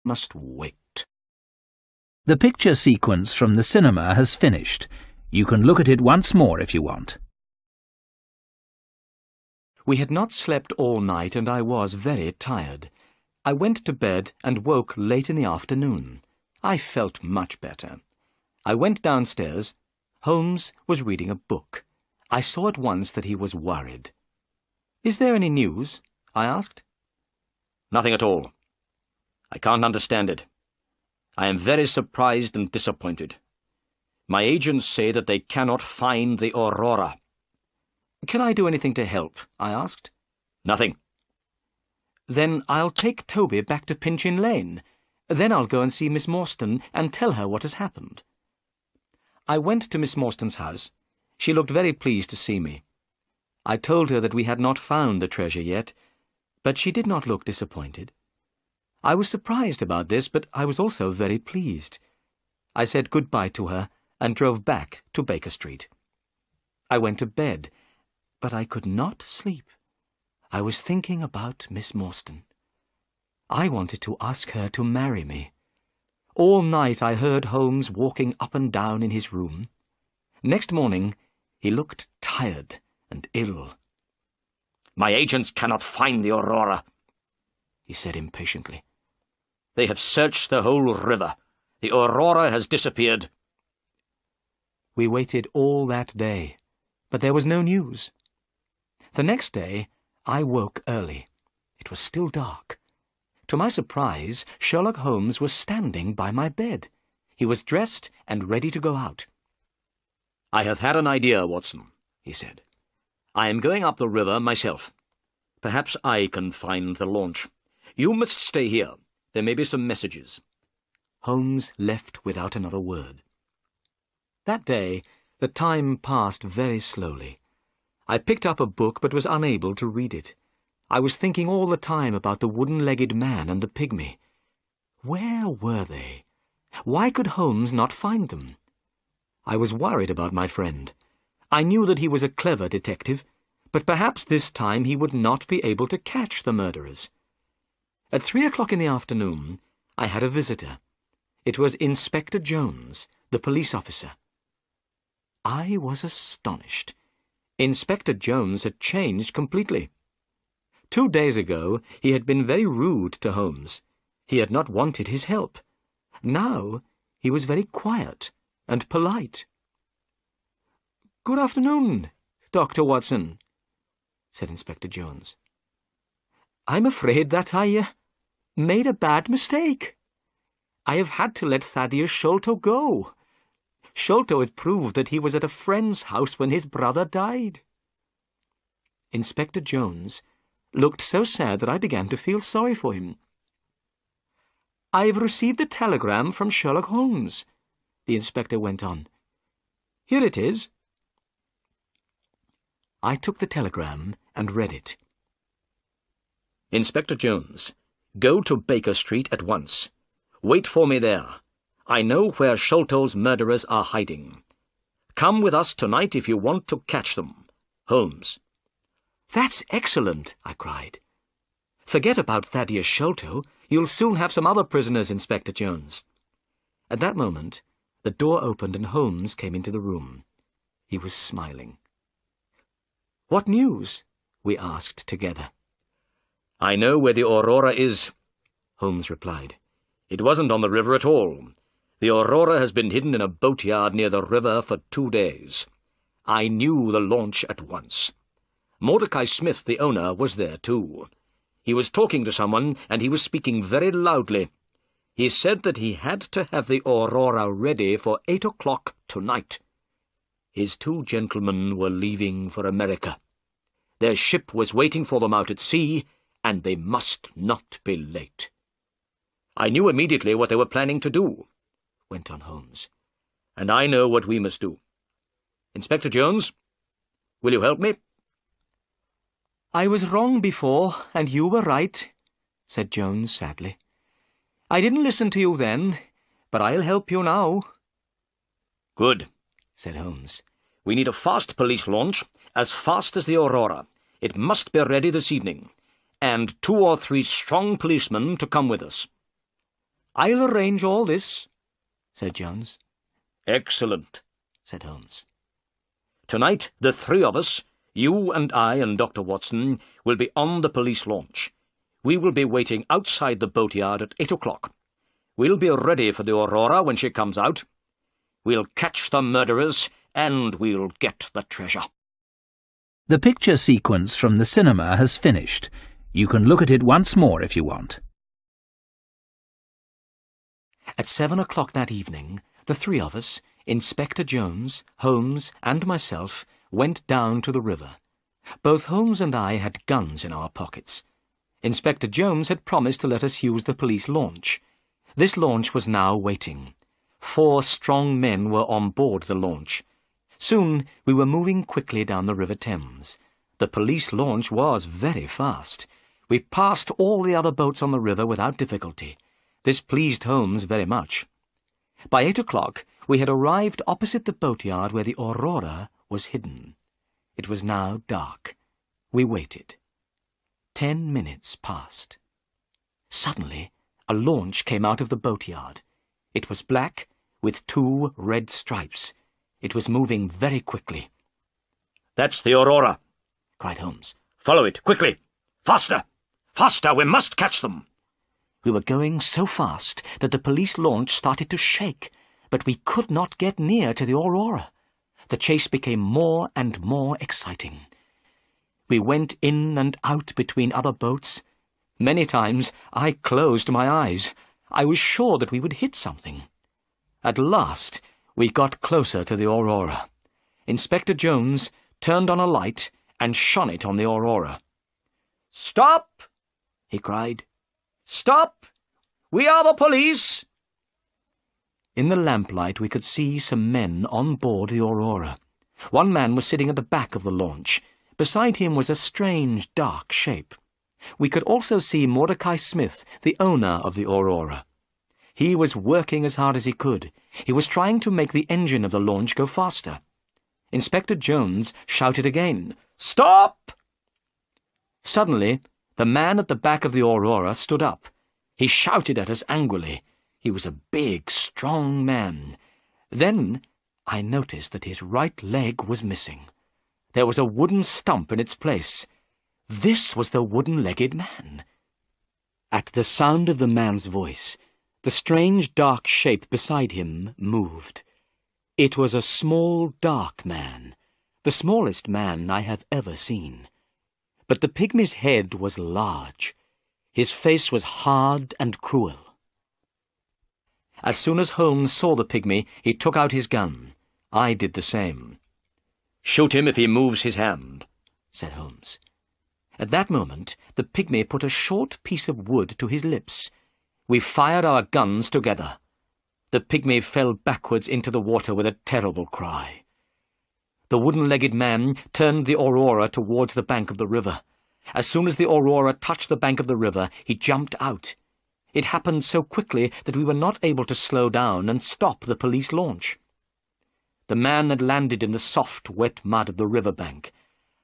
must wait. The picture sequence from the cinema has finished. You can look at it once more if you want. We had not slept all night and I was very tired. I went to bed and woke late in the afternoon. I felt much better. I went downstairs. Holmes was reading a book. I saw at once that he was worried. "Is there any news?" I asked. "Nothing at all. I can't understand it. I am very surprised and disappointed. My agents say that they cannot find the Aurora." "Can I do anything to help?" I asked. "Nothing." "Then I'll take Toby back to Pinchin Lane. Then I'll go and see Miss Morstan and tell her what has happened." I went to Miss Morstan's house. She looked very pleased to see me. I told her that we had not found the treasure yet, but she did not look disappointed. I was surprised about this, but I was also very pleased. I said good-bye to her and drove back to Baker Street. I went to bed, but I could not sleep. I was thinking about Miss Morstan. I wanted to ask her to marry me. All night I heard Holmes walking up and down in his room. Next morning he looked tired and ill. "My agents cannot find the Aurora," he said impatiently. "They have searched the whole river. The Aurora has disappeared." We waited all that day, but there was no news. The next day I woke early. It was still dark. To my surprise, Sherlock Holmes was standing by my bed. He was dressed and ready to go out. "I have had an idea, Watson," he said. "I am going up the river myself. Perhaps I can find the launch. You must stay here. There may be some messages." Holmes left without another word. That day, the time passed very slowly. I picked up a book but was unable to read it. I was thinking all the time about the wooden-legged man and the pygmy. Where were they? Why could Holmes not find them? I was worried about my friend. I knew that he was a clever detective, but perhaps this time he would not be able to catch the murderers. At 3 o'clock in the afternoon, I had a visitor. It was Inspector Jones, the police officer. I was astonished. Inspector Jones had changed completely. 2 days ago, he had been very rude to Holmes. He had not wanted his help. Now, he was very quiet and polite. "Good afternoon, Dr. Watson," said Inspector Jones. "I'm afraid that I made a bad mistake. I have had to let Thaddeus Sholto go. Sholto has proved that he was at a friend's house when his brother died." Inspector Jones looked so sad that I began to feel sorry for him. "I've received a telegram from Sherlock Holmes," the inspector went on. "Here it is." I took the telegram and read it. "Inspector Jones, go to Baker Street at once. Wait for me there. I know where Sholto's murderers are hiding. Come with us tonight if you want to catch them. Holmes." "That's excellent," I cried. "Forget about Thaddeus Sholto. You'll soon have some other prisoners, Inspector Jones." At that moment, the door opened and Holmes came into the room. He was smiling. "What news?" we asked together. "I know where the Aurora is," Holmes replied. "It wasn't on the river at all. The Aurora has been hidden in a boatyard near the river for 2 days. I knew the launch at once. Mordecai Smith, the owner, was there too. He was talking to someone, and he was speaking very loudly. He said that he had to have the Aurora ready for 8 o'clock tonight. His 2 gentlemen were leaving for America. Their ship was waiting for them out at sea, and they must not be late. I knew immediately what they were planning to do," went on Holmes, "and I know what we must do. Inspector Jones, will you help me?" "I was wrong before, and you were right," said Jones sadly. "I didn't listen to you then, but I'll help you now." "Good," said Holmes. "We need a fast police launch, as fast as the Aurora. It must be ready this evening, and 2 or 3 strong policemen to come with us." "I'll arrange all this," said Jones. "Excellent," said Holmes. "Tonight, the three of us, you and I and Dr. Watson, will be on the police launch. We will be waiting outside the boatyard at 8 o'clock. We'll be ready for the Aurora when she comes out. We'll catch the murderers, and we'll get the treasure." The picture sequence from the cinema has finished. You can look at it once more if you want. At 7 o'clock that evening, the three of us, Inspector Jones, Holmes, and myself, went down to the river. Both Holmes and I had guns in our pockets. Inspector Jones had promised to let us use the police launch. This launch was now waiting. 4 strong men were on board the launch. Soon we were moving quickly down the River Thames. The police launch was very fast. We passed all the other boats on the river without difficulty. This pleased Holmes very much. By 8 o'clock we had arrived opposite the boatyard where the Aurora was hidden. It was now dark. We waited. 10 minutes passed. Suddenly a launch came out of the boatyard. It was black, with 2 red stripes. It was moving very quickly. "That's the Aurora," cried Holmes. "Follow it, quickly! Faster! Faster! We must catch them!" We were going so fast that the police launch started to shake, but we could not get near to the Aurora. The chase became more and more exciting. We went in and out between other boats. Many times I closed my eyes. I was sure that we would hit something. At last we got closer to the Aurora. Inspector Jones turned on a light and shone it on the Aurora. "Stop!" he cried. "Stop! We are the police!" In the lamplight we could see some men on board the Aurora. One man was sitting at the back of the launch. Beside him was a strange, dark shape. We could also see Mordecai Smith, the owner of the Aurora. He was working as hard as he could. He was trying to make the engine of the launch go faster. Inspector Jones shouted again, "Stop!" Suddenly, the man at the back of the Aurora stood up. He shouted at us angrily. He was a big, strong man. Then I noticed that his right leg was missing. There was a wooden stump in its place. This was the wooden-legged man. At the sound of the man's voice, the strange dark shape beside him moved. It was a small, dark man, the smallest man I have ever seen. But the pygmy's head was large. His face was hard and cruel. As soon as Holmes saw the pygmy, he took out his gun. I did the same. "Shoot him if he moves his hand," said Holmes. At that moment, the pygmy put a short piece of wood to his lips. We fired our guns together. The pygmy fell backwards into the water with a terrible cry. The wooden-legged man turned the Aurora towards the bank of the river. As soon as the Aurora touched the bank of the river, he jumped out. It happened so quickly that we were not able to slow down and stop the police launch. The man had landed in the soft, wet mud of the river bank,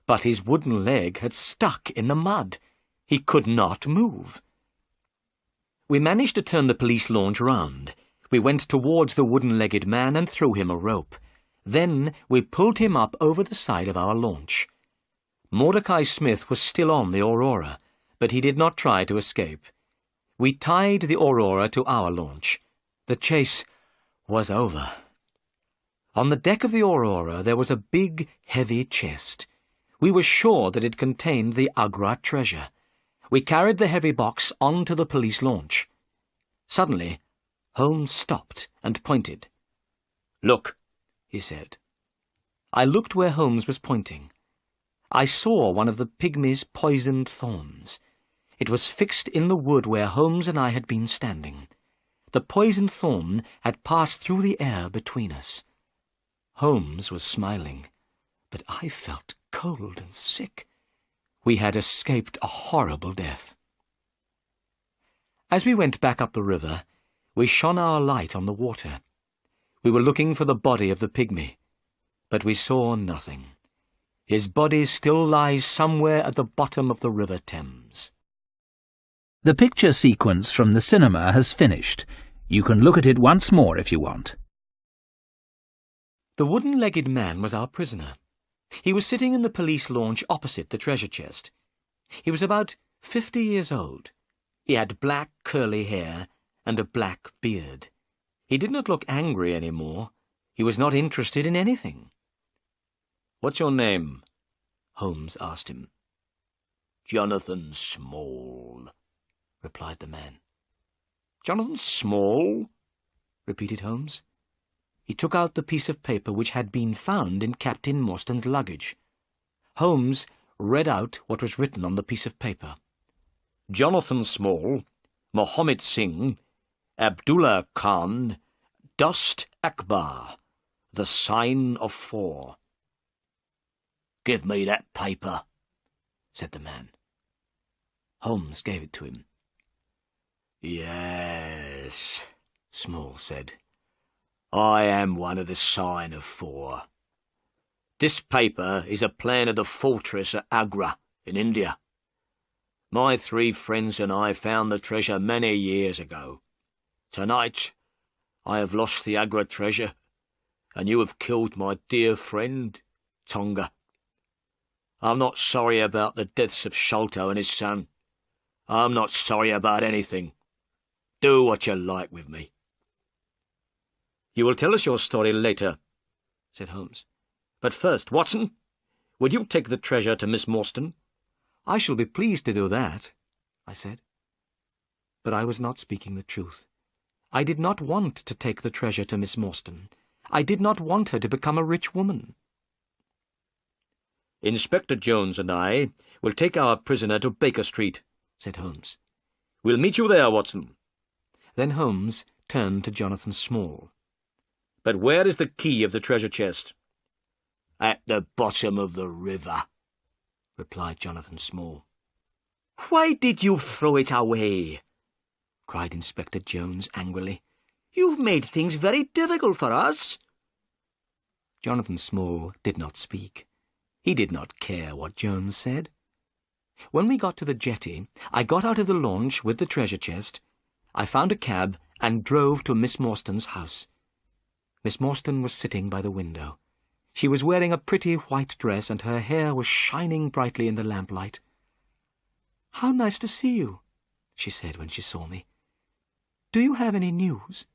but his wooden leg had stuck in the mud. He could not move. We managed to turn the police launch round. We went towards the wooden-legged man and threw him a rope. Then we pulled him up over the side of our launch. Mordecai Smith was still on the Aurora, but he did not try to escape. We tied the Aurora to our launch. The chase was over. On the deck of the Aurora there was a big, heavy chest. We were sure that it contained the Agra treasure. We carried the heavy box onto the police launch. Suddenly, Holmes stopped and pointed. "Look," he said. I looked where Holmes was pointing. I saw one of the pygmy's poisoned thorns. It was fixed in the wood where Holmes and I had been standing. The poisoned thorn had passed through the air between us. Holmes was smiling, but I felt cold and sick. We had escaped a horrible death. As we went back up the river, we shone our light on the water. We were looking for the body of the pygmy, but we saw nothing. His body still lies somewhere at the bottom of the River Thames. The picture sequence from the cinema has finished. You can look at it once more if you want. The wooden-legged man was our prisoner. He was sitting in the police launch opposite the treasure chest. He was about 50 years old. He had black curly hair and a black beard. He did not look angry any more. He was not interested in anything. "What's your name?" Holmes asked him. "Jonathan Small," replied the man. "Jonathan Small?" repeated Holmes. He took out the piece of paper which had been found in Captain Morstan's luggage. Holmes read out what was written on the piece of paper. "Jonathan Small, Mohammed Singh, Abdullah Khan, Dost Akbar, the sign of 4. "Give me that paper," said the man. Holmes gave it to him. "Yes," Small said. "I am one of the sign of 4. This paper is a plan of the fortress at Agra in India. My 3 friends and I found the treasure many years ago. Tonight I have lost the Agra treasure, and you have killed my dear friend, Tonga. I'm not sorry about the deaths of Sholto and his son. I'm not sorry about anything. Do what you like with me." "You will tell us your story later," said Holmes. "But first, Watson, will you take the treasure to Miss Morstan?" "I shall be pleased to do that," I said. But I was not speaking the truth. I did not want to take the treasure to Miss Morstan. I did not want her to become a rich woman. "Inspector Jones and I will take our prisoner to Baker Street," said Holmes. "We'll meet you there, Watson." Then Holmes turned to Jonathan Small. "But where is the key of the treasure chest?" "At the bottom of the river," replied Jonathan Small. "Why did you throw it away?" cried Inspector Jones angrily. "You've made things very difficult for us." Jonathan Small did not speak. He did not care what Jones said. When we got to the jetty, I got out of the launch with the treasure chest. I found a cab and drove to Miss Morstan's house. Miss Morstan was sitting by the window. She was wearing a pretty white dress, and her hair was shining brightly in the lamplight. "How nice to see you," she said when she saw me. "Do you have any news?"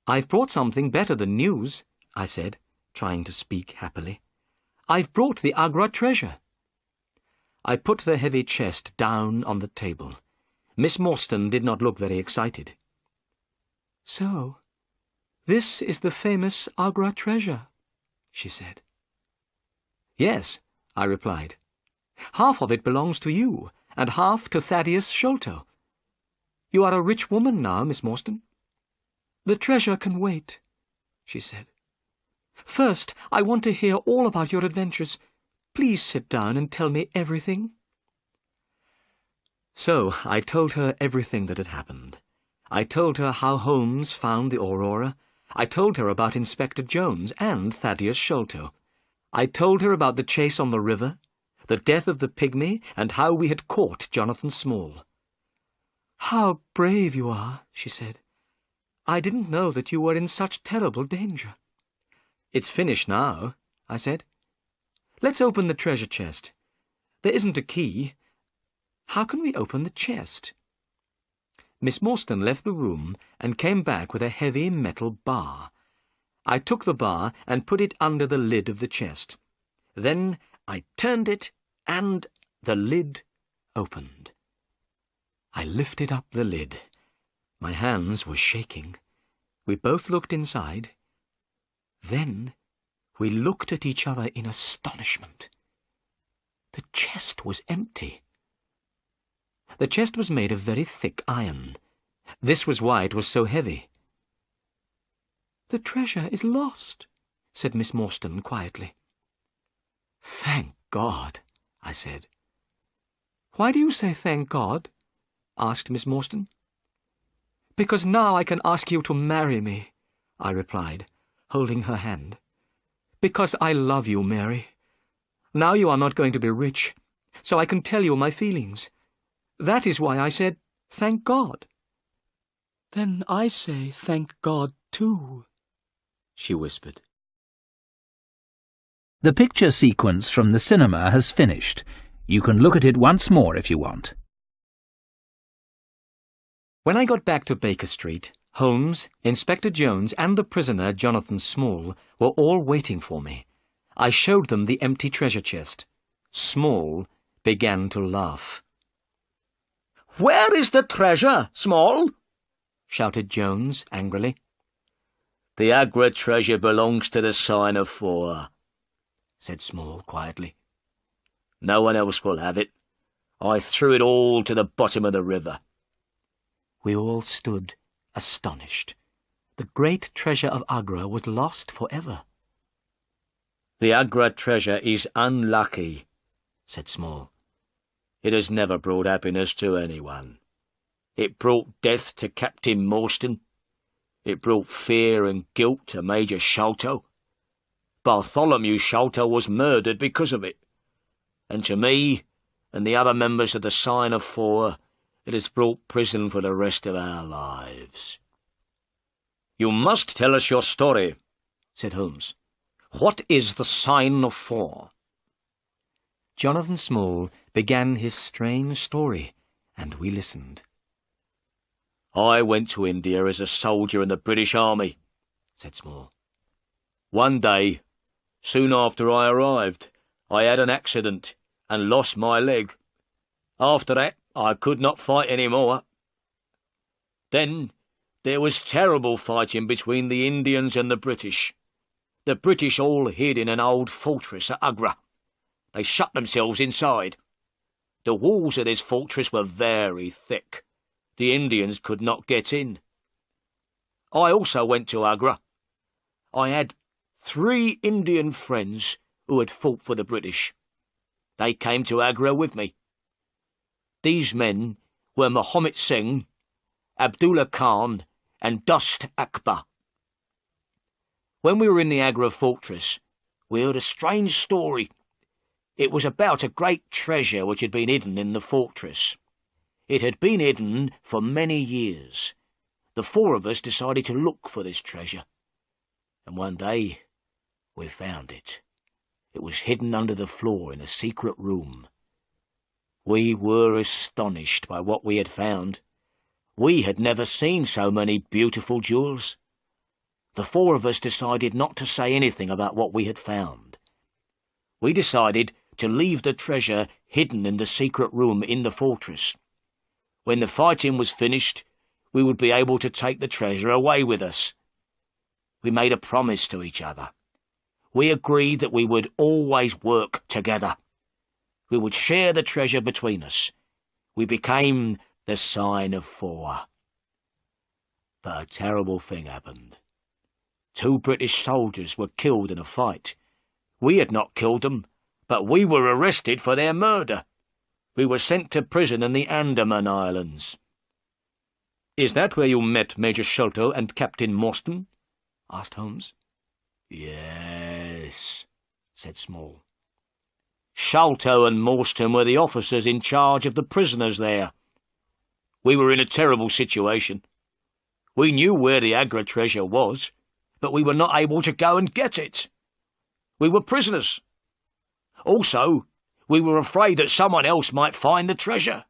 "I've brought something better than news," I said, trying to speak happily. "I've brought the Agra treasure." I put the heavy chest down on the table. Miss Morstan did not look very excited. "So, this is the famous Agra treasure," she said. "Yes," I replied. "Half of it belongs to you, and half to Thaddeus Sholto. You are a rich woman now, Miss Morstan." "The treasure can wait," she said. "First, I want to hear all about your adventures. Please sit down and tell me everything." So I told her everything that had happened. I told her how Holmes found the Aurora. I told her about Inspector Jones and Thaddeus Sholto. I told her about the chase on the river, the death of the pygmy, and how we had caught Jonathan Small. "How brave you are," she said. "I didn't know that you were in such terrible danger." "It's finished now," I said. "Let's open the treasure chest. There isn't a key. How can we open the chest?" Miss Morstan left the room and came back with a heavy metal bar. I took the bar and put it under the lid of the chest. Then I turned it, and the lid opened. I lifted up the lid. My hands were shaking. We both looked inside. Then we looked at each other in astonishment. The chest was empty. The chest was made of very thick iron. This was why it was so heavy. "The treasure is lost," said Miss Morstan quietly. "Thank God," I said. "Why do you say thank God?" asked Miss Morstan. "Because now I can ask you to marry me," I replied, holding her hand. "Because I love you, Mary. Now you are not going to be rich, so I can tell you my feelings. That is why I said, thank God." "Then I say thank God too," she whispered. The picture sequence from the cinema has finished. You can look at it once more if you want. When I got back to Baker Street, Holmes, Inspector Jones, and the prisoner, Jonathan Small, were all waiting for me. I showed them the empty treasure chest. Small began to laugh. "Where is the treasure, Small?" shouted Jones angrily. "The Agra treasure belongs to the Sign of Four," said Small quietly. "No one else will have it. I threw it all to the bottom of the river." We all stood astonished. The great treasure of Agra was lost forever. "The Agra treasure is unlucky," said Small. "It has never brought happiness to anyone. It brought death to Captain Morstan. It brought fear and guilt to Major Sholto. Bartholomew Sholto was murdered because of it. And to me and the other members of the Sign of Four, it has brought prison for the rest of our lives." "You must tell us your story," said Holmes. "What is the Sign of Four?" Jonathan Small began his strange story, and we listened. "I went to India as a soldier in the British Army," said Small. "One day, soon after I arrived, I had an accident and lost my leg. After that, I could not fight any more. Then there was terrible fighting between the Indians and the British. The British all hid in an old fortress at Agra. They shut themselves inside. The walls of this fortress were very thick. The Indians could not get in. I also went to Agra. I had 3 Indian friends who had fought for the British. They came to Agra with me. These men were Muhammad Singh, Abdullah Khan, and Dost Akbar. When we were in the Agra fortress, we heard a strange story. It was about a great treasure which had been hidden in the fortress. It had been hidden for many years. The 4 of us decided to look for this treasure. And one day, we found it. It was hidden under the floor in a secret room. We were astonished by what we had found. We had never seen so many beautiful jewels. The 4 of us decided not to say anything about what we had found. We decided to leave the treasure hidden in the secret room in the fortress. When the fighting was finished, we would be able to take the treasure away with us. We made a promise to each other. We agreed that we would always work together. We would share the treasure between us. We became the Sign of Four. But a terrible thing happened. 2 British soldiers were killed in a fight. We had not killed them, but we were arrested for their murder. We were sent to prison in the Andaman Islands." "Is that where you met Major Sholto and Captain Morstan?" asked Holmes. "Yes," said Small. "Sholto and Morstan were the officers in charge of the prisoners there. We were in a terrible situation. We knew where the Agra treasure was, but we were not able to go and get it. We were prisoners. Also, we were afraid that someone else might find the treasure.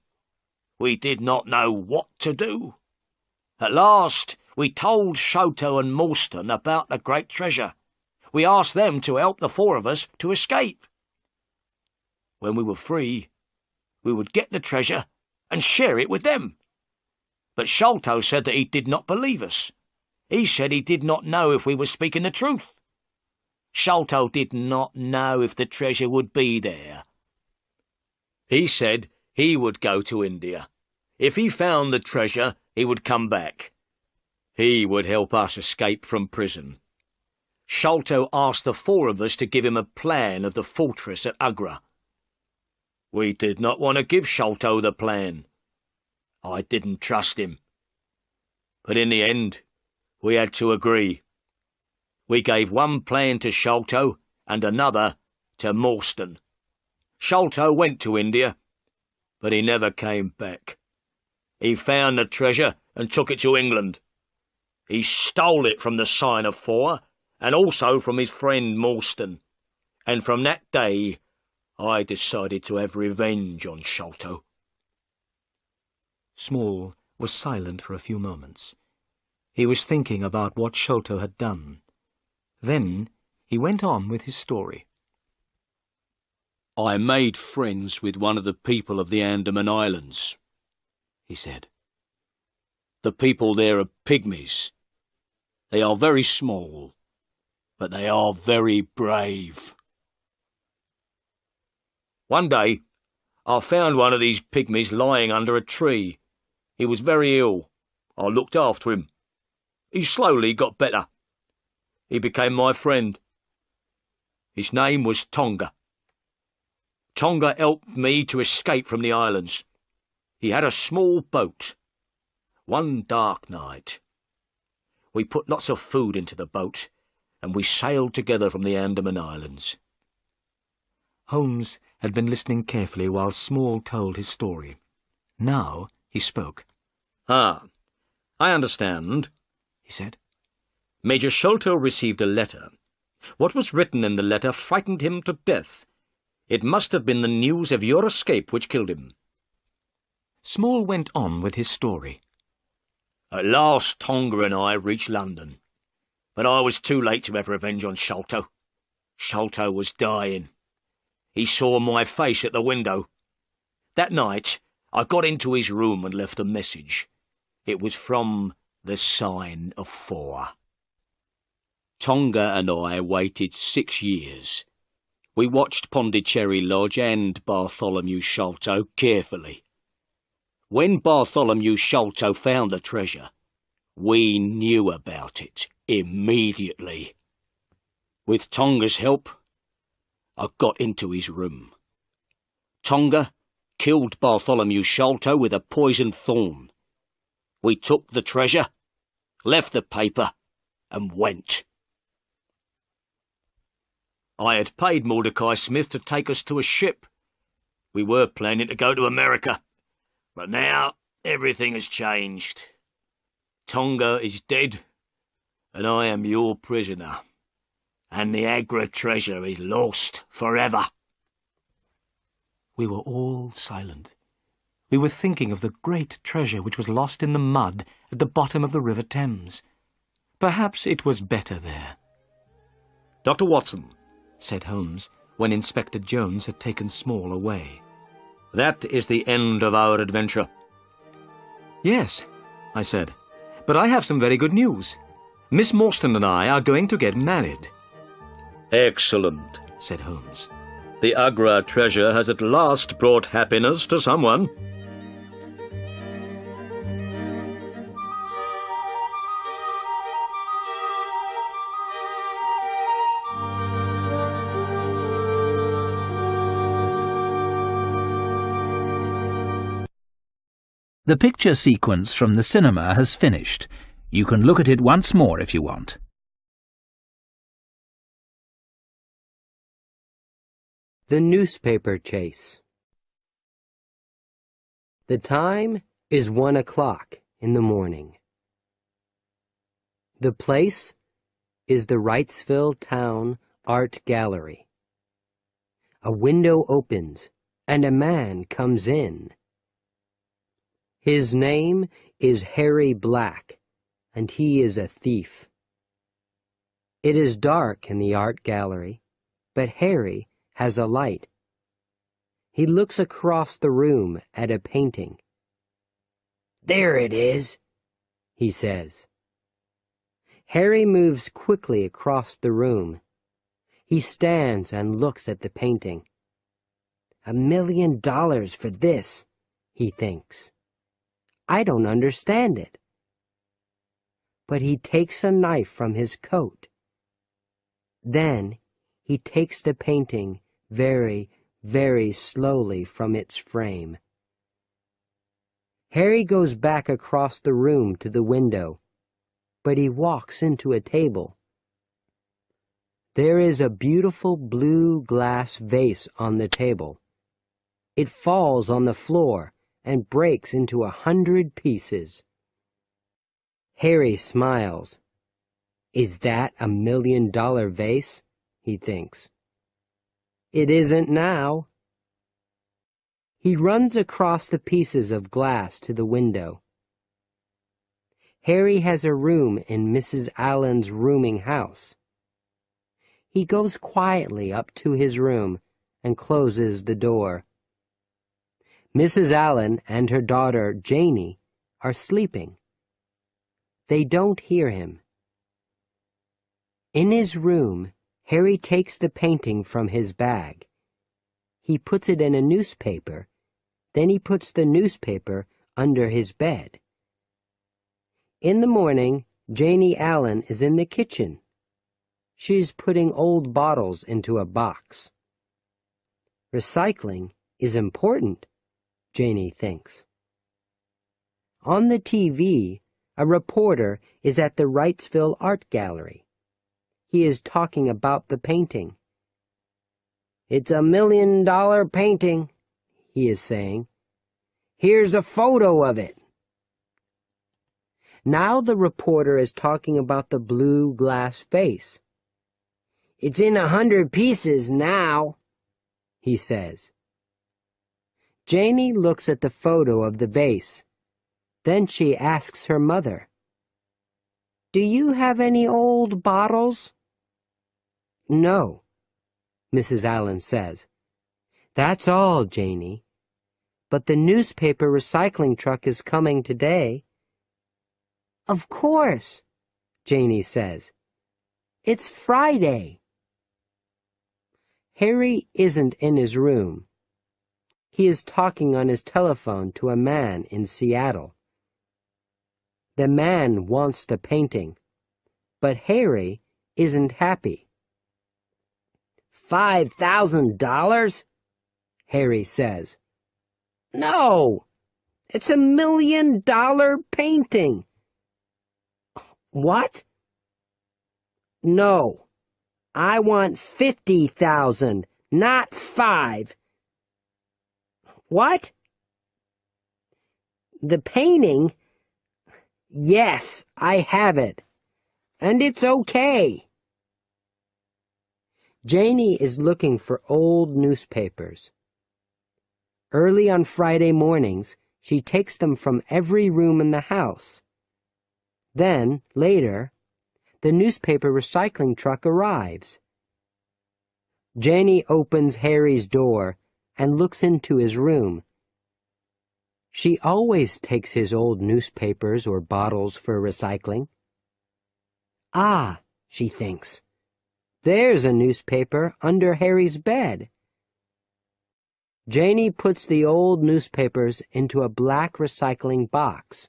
We did not know what to do. At last, we told Sholto and Morstan about the great treasure. We asked them to help the 4 of us to escape. When we were free, we would get the treasure and share it with them. But Sholto said that he did not believe us. He said he did not know if we were speaking the truth. Sholto did not know if the treasure would be there. He said he would go to India. If he found the treasure, he would come back. He would help us escape from prison. Sholto asked the 4 of us to give him a plan of the fortress at Agra. We did not want to give Sholto the plan. I didn't trust him. But in the end, we had to agree. We gave one plan to Sholto and another to Morstan. Sholto went to India, but he never came back. He found the treasure and took it to England. He stole it from the Sign of Four, and also from his friend Morstan. And from that day, I decided to have revenge on Sholto." Small was silent for a few moments. He was thinking about what Sholto had done. Then he went on with his story. "I made friends with one of the people of the Andaman Islands," he said. "The people there are pygmies. They are very small, but they are very brave. One day, I found one of these pygmies lying under a tree. He was very ill. I looked after him. He slowly got better. He became my friend. His name was Tonga. Tonga helped me to escape from the islands. He had a small boat. One dark night, we put lots of food into the boat, and we sailed together from the Andaman Islands." Holmes had been listening carefully while Small told his story. Now he spoke. "Ah, I understand," he said. "Major Sholto received a letter. What was written in the letter frightened him to death. It must have been the news of your escape which killed him." Small went on with his story. "At last Tonga and I reached London, but I was too late to have revenge on Sholto. Sholto was dying. He saw my face at the window. That night I got into his room and left a message. It was from the Sign of Four. Tonga and I waited 6 years. We watched Pondicherry Lodge and Bartholomew Sholto carefully. When Bartholomew Sholto found the treasure, we knew about it immediately. With Tonga's help, I got into his room. Tonga killed Bartholomew Sholto with a poisoned thorn. We took the treasure, left the paper, and went. I had paid Mordecai Smith to take us to a ship. We were planning to go to America, but now everything has changed. Tonga is dead, and I am your prisoner, and the Agra treasure is lost forever." We were all silent. We were thinking of the great treasure which was lost in the mud at the bottom of the River Thames. Perhaps it was better there. "Dr. Watson," said Holmes, when Inspector Jones had taken Small away. "That is the end of our adventure." "Yes," I said, "but I have some very good news. Miss Morstan and I are going to get married." "Excellent," said Holmes. "The Agra treasure has at last brought happiness to someone." The picture sequence from the cinema has finished. You can look at it once more if you want. The newspaper chase. The time is 1 o'clock in the morning. The place is the Wrightsville Town Art Gallery. A window opens and a man comes in. His name is Harry Black, and he is a thief. It is dark in the art gallery, but Harry has a light. He looks across the room at a painting. "There it is," he says. Harry moves quickly across the room. He stands and looks at the painting. $1 million for this, he thinks. I don't understand it. But he takes a knife from his coat. Then he takes the painting very, very slowly from its frame. Harry goes back across the room to the window, but he walks into a table. There is a beautiful blue glass vase on the table. It falls on the floor and breaks into 100 pieces. Harry smiles. Is that $1 million vase? He thinks. It isn't now. He runs across the pieces of glass to the window. Harry has a room in Mrs. Allen's rooming house. He goes quietly up to his room and closes the door. Mrs. Allen and her daughter, Janie, are sleeping. They don't hear him. In his room, Harry takes the painting from his bag. He puts it in a newspaper. Then he puts the newspaper under his bed. In the morning, Janie Allen is in the kitchen. She's putting old bottles into a box. Recycling is important, Janie thinks. On the TV, a reporter is at the Wrightsville Art Gallery. He is talking about the painting. It's $1 million painting, he is saying. Here's a photo of it. Now the reporter is talking about the blue glass vase. It's in 100 pieces now, he says. Janie looks at the photo of the vase. Then she asks her mother, "Do you have any old bottles?" "No," Mrs. Allen says. "That's all, Janie. But the newspaper recycling truck is coming today." "Of course," Janie says. "It's Friday." Harry isn't in his room. He is talking on his telephone to a man in Seattle. The man wants the painting, but Harry isn't happy. $5,000? Harry says. No, it's $1 million painting. What? No, I want 50,000, not 5. What? The painting? Yes, I have it. And it's okay. Janie is looking for old newspapers. Early on Friday mornings, she takes them from every room in the house. Then, later, the newspaper recycling truck arrives. Janie opens Harry's door and looks into his room. She always takes his old newspapers or bottles for recycling. Ah, she thinks, there's a newspaper under Harry's bed. Janie puts the old newspapers into a black recycling box.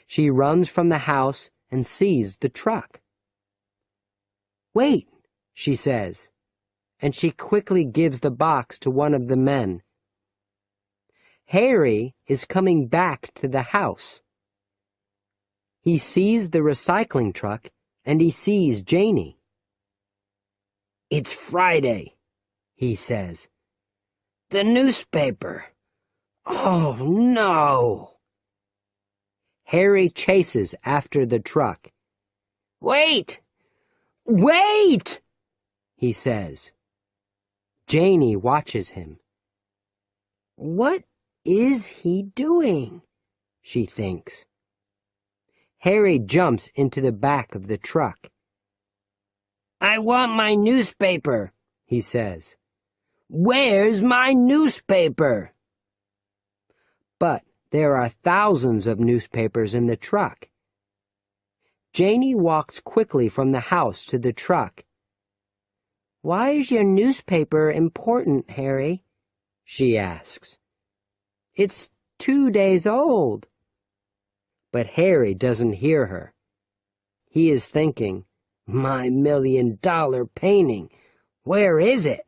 She runs from the house and sees the truck. Wait, she says, and she quickly gives the box to one of the men. Harry is coming back to the house. He sees the recycling truck and he sees Janie. It's Friday, he says. The newspaper. Oh, no. Harry chases after the truck. Wait! Wait! He says. Janie watches him. What is he doing? She thinks. Harry jumps into the back of the truck. I want my newspaper, he says. Where's my newspaper? But there are thousands of newspapers in the truck. Janie walks quickly from the house to the truck. Why is your newspaper important, Harry? She asks. It's 2 days old. But Harry doesn't hear her. He is thinking, my $1 million painting, where is it?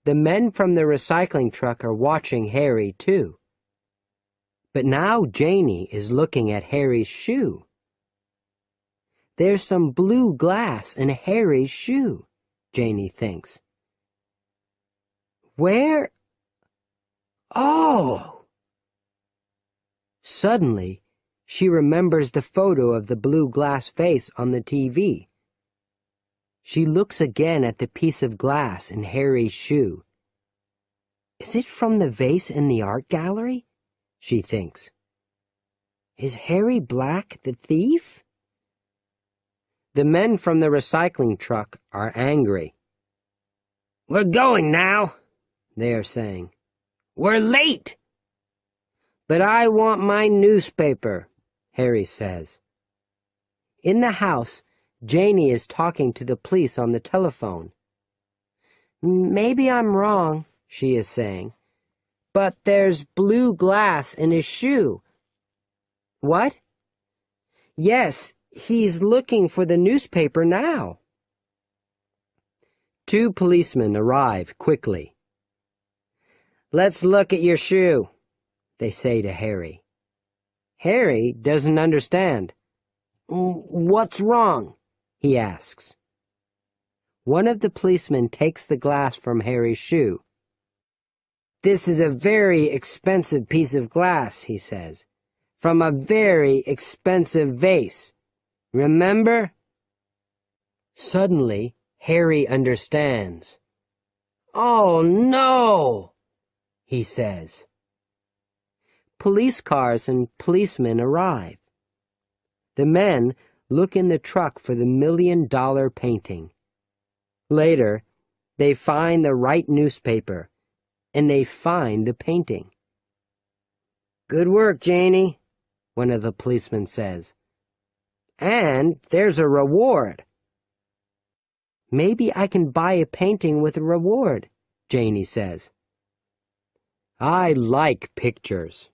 The men from the recycling truck are watching Harry, too. But now Janie is looking at Harry's shoe. There's some blue glass in Harry's shoe, Janie thinks. Where? Oh! Suddenly, she remembers the photo of the blue glass vase on the TV. She looks again at the piece of glass in Harry's shoe. Is it from the vase in the art gallery? She thinks. Is Harry Black the thief? The men from the recycling truck are angry. "We're going now," they are saying. "We're late." "But I want my newspaper," Harry says. In the house, Janie is talking to the police on the telephone. "Maybe I'm wrong," she is saying, "but there's blue glass in his shoe." "What?" "Yes, he's looking for the newspaper now." 2 policemen arrive quickly. "Let's look at your shoe," they say to Harry. Harry doesn't understand. "What's wrong?" he asks. One of the policemen takes the glass from Harry's shoe. "This is a very expensive piece of glass," he says, "from a very expensive vase. Remember?" Suddenly, Harry understands. "Oh, no!" he says. Police cars and policemen arrive. The men look in the truck for the $1 million painting. Later, they find the right newspaper, and they find the painting. "Good work, Janie," one of the policemen says. "And there's a reward." "Maybe I can buy a painting with a reward," Janie says. "I like pictures,"